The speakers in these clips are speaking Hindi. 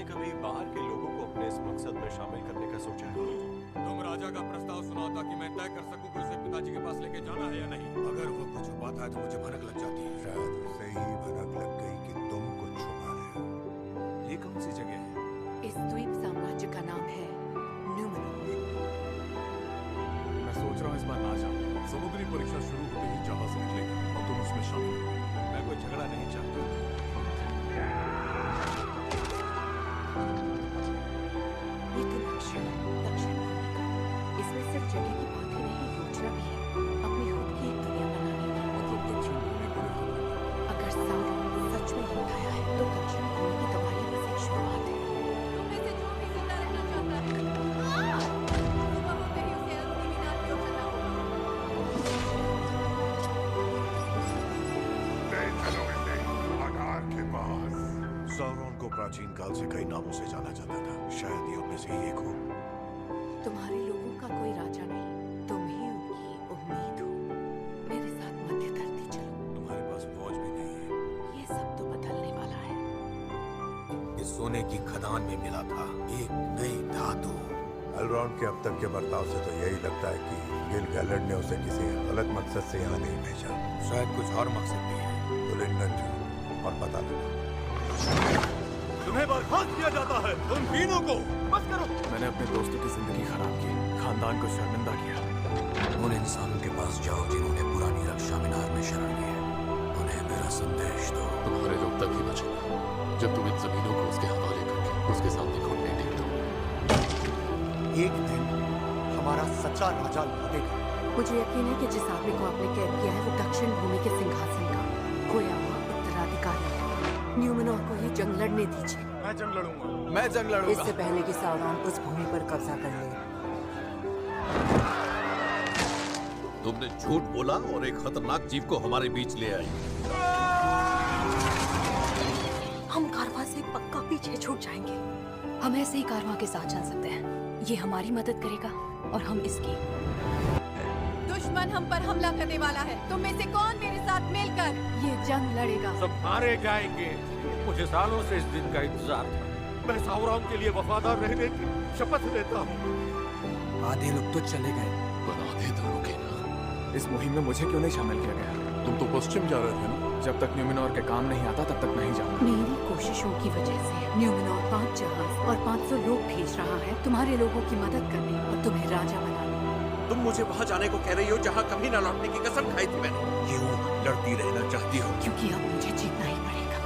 तुमने कभी बाहर के लोगों को अपने इस मकसद में शामिल करने का सोचा है? तुम राजा का प्रस्ताव सुनाओ ताकि मैं तय कर सकूं कि उसे पिताजी के पास लेके जाना है या नहीं। अगर वो कुछ छुपाता है तो मुझे भनक लग जाती है। शायद उसे ही भनक लग गई कि तुम कुछ छुपा रहे हो। ये कौन सी जगह है? इस द्वीप साम्राज्य का नाम है न्यूमेनोर। मैं सोच रहा हूँ इस बार ना जाऊँ। समुद्री परीक्षा शुरू होते ही जहाज निकलेगा और तुम उसमें शामिल हो। मैं कोई झगड़ा नहीं चाहता। ये तो दक्षिण दक्षिण भूमि का। इसमें सिर्फ जगह की बात ही नहीं, योजना भी है। अपनी खुद की एक दुनिया बनाने की। मतलब दक्षिण भूमि को अगर साउरन सच में लौट आया है तो दक्षिण भूमि की तबाही बस एक शुरुआत है। तुम में से जो भी जिंदा रहना चाहता है, सुबह होते ही उसे अंतिम मीनार की ओर चलना होगा। के पास sauron को प्राचीन काल से कई नामों से जाना जाता था। शायद ये उनमें से ही एक हो। तुम्हारे लोगों का कोई राजा नहीं, तुम ही उनकी उम्मीद हो। मेरे साथ मध्य धरती चलो। तुम्हारे पास फौज भी नहीं है। ये सब तो बदलने वाला है। इस सोने की खदान में मिला था एक नई धातु। एलरॉन्ड के अब तक के बर्ताव से तो यही लगता है कि गिल-गैलेड ने उसे किसी गलत मकसद से यहाँ नहीं भेजा। शायद कुछ और मकसद भी है। तो लंदन जाओ और पता लगा। तुम्हें बर्खास्त किया जाता है, तुम तीनों को। बस करो। मैंने अपने दोस्तों की जिंदगी खराब की, खानदान को शर्मिंदा किया। उन इंसानों के पास जाओ जिन्होंने पुरानी रक्षा मीनार में शरण ली है। उन्हें मेरा संदेश दो। तुम्हारे लोग तभी बचेंगे जब तुम इन जमीनों को उसके हवाले करके उसके सामने घुटने टेक दो। एक दिन हमारा सच्चा राजा लौटेगा। मुझे यकीन है कि जिस आदमी को आपने कैद किया है वो दक्षिण भूमि के सिंहासन का खोया हुआ उत्तराधिकारी है। न्यूमेनोर को ये जंग लड़ने दीजिए। मैं जंग लड़ूंगा। मैं जंग लड़ूंगा। इससे पहले कि साउरन उस भूमि पर कब्जा कर ले। तुमने झूठ बोला और एक खतरनाक जीव को हमारे बीच ले आई। हम कारवां से पक्का पीछे छूट जाएंगे। हम ऐसे ही कारवां के साथ चल सकते हैं। ये हमारी मदद करेगा और हम इसकी। दुश्मन हम पर हमला करने वाला है। तुम में से कौन मेरे साथ मिलकर ये जंग लड़ेगा? सब मारे जाएंगे। मुझे सालों से इस दिन का इंतजार था। मैं साउरन के लिए वफादार रहने की शपथ लेता हूँ। आधे लोग तो चले गए। पर आधे तो रुके ना। इस मुहिम में मुझे क्यों नहीं शामिल किया गया? तुम तो पश्चिम जा रहे थे ना? जब तक न्यूमेनोर के काम नहीं आता तब तक नहीं जाऊंगा। मेरी कोशिशों की वजह से न्यूमेनोर 5 जहाज और 500 लोग भेज रहा है तुम्हारे लोगों की मदद करने और तुम्हें राजा बनाने। तुम मुझे वहाँ जाने को कह रही हो जहाँ कभी न लौटने की कसम खाई थी मैंने। क्यों लड़ती रहना चाहती हो? क्योंकि अब मुझे जीतना ही पड़ेगा।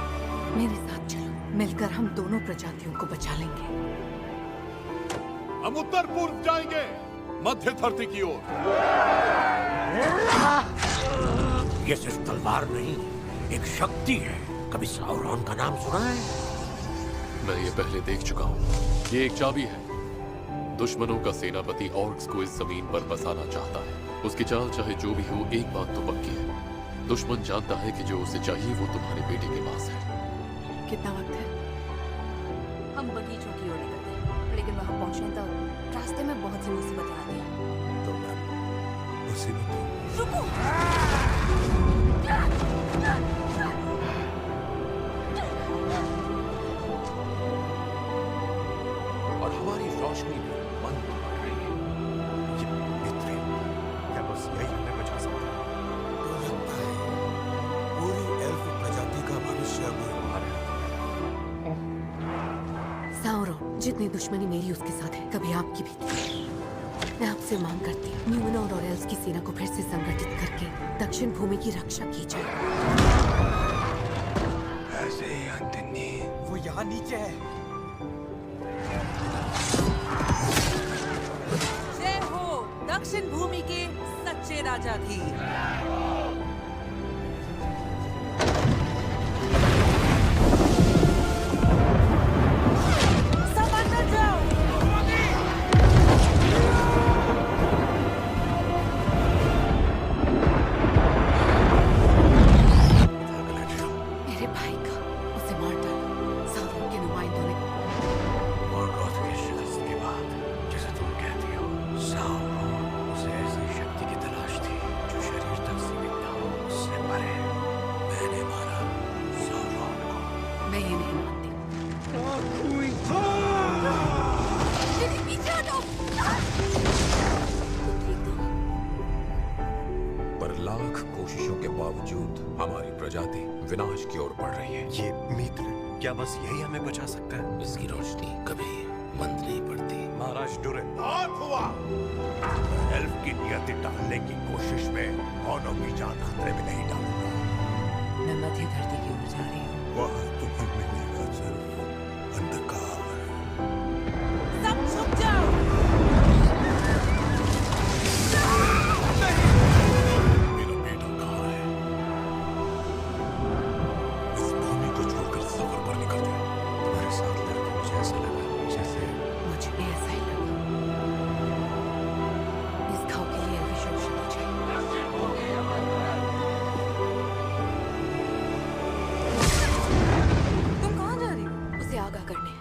मेरे साथ चलो, मिलकर हम दोनों प्रजातियों को बचा लेंगे। हम उत्तर पूर्व जाएंगे, मध्य धरती की ओर। ये सिर्फ तलवार नहीं, एक शक्ति है। कभी साउरन का नाम सुना है? मैं ये पहले देख चुका हूँ। ये एक चाबी है। दुश्मनों का सेनापति ऑर्क्स को इस जमीन पर बसाना चाहता है। उसकी चाल चाहे जो भी हो, एक बात तो पक्की है, दुश्मन जानता है कि जो उसे चाहिए वो तुम्हारे बेटे के पास है। कितना वक्त है? हम बगीचों की ओर निकलते हैं, लेकिन वहाँ पहुँचने तक रास्ते में बहुत सी मुसीबतें आती हैं। तो मैं मुसीबतों रुको! और हमारी रोशनी भी बंद पड़ रही है। ये मित्र क्या बस यही हमें बचा सकता है? तो लगता है पूरी एल्फ प्रजाति का भविष्य अब हमारे साउरन, जितनी दुश्मनी मेरी उसके साथ है, कभी आपकी भी थी। मैं आपसे मांग करती हूँ, न्यूमेनोर और एल्फ की सेना को फिर से संगठित करके दक्षिण भूमि की रक्षा की जाए। ऐसे ही अंतनी वो यहाँ नीचे है। जय हो दक्षिण भूमि के सच्चे राजा की। सब अंदर जाओ। मेरे भाई का उसे मार डालो। साउरन के नुमाइंदों ने मॉर्गोथ की शिकस्त के बाद, जैसे तुम कहती हो, साउरन उसे ऐसी शक्ति की तलाश थी जो शरीर तक सीमित था। महाराज की ओर बढ़ रही है। ये मित्र क्या बस यही हमें बचा सकता है? इसकी रोशनी कभी मंद नहीं पड़ती। महाराज डुरन, बहुत हुआ। एल्फ की नियति टालने की कोशिश में कौनों की जान खतरे में नहीं डालूंगा। मैं मध्य धरती की ओर जा रही हूँ। वहां तुम्हें मिलेगा सिर्फ अंधकार। सब छुप जाओ। मेरा बेटा कहाँ है? इस भूमि को छोड़कर सफर पर निकल जाए। तुम्हारे साथ लड़के मुझे ऐसा लगा जैसे मुझे भी ऐसा ही लगा। इस घाव के लिए भी शोषण चाहिए। तुम कहाँ जा रही हो? उसे आगाह करने।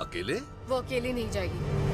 अकेले? वो अकेली नहीं जाएगी।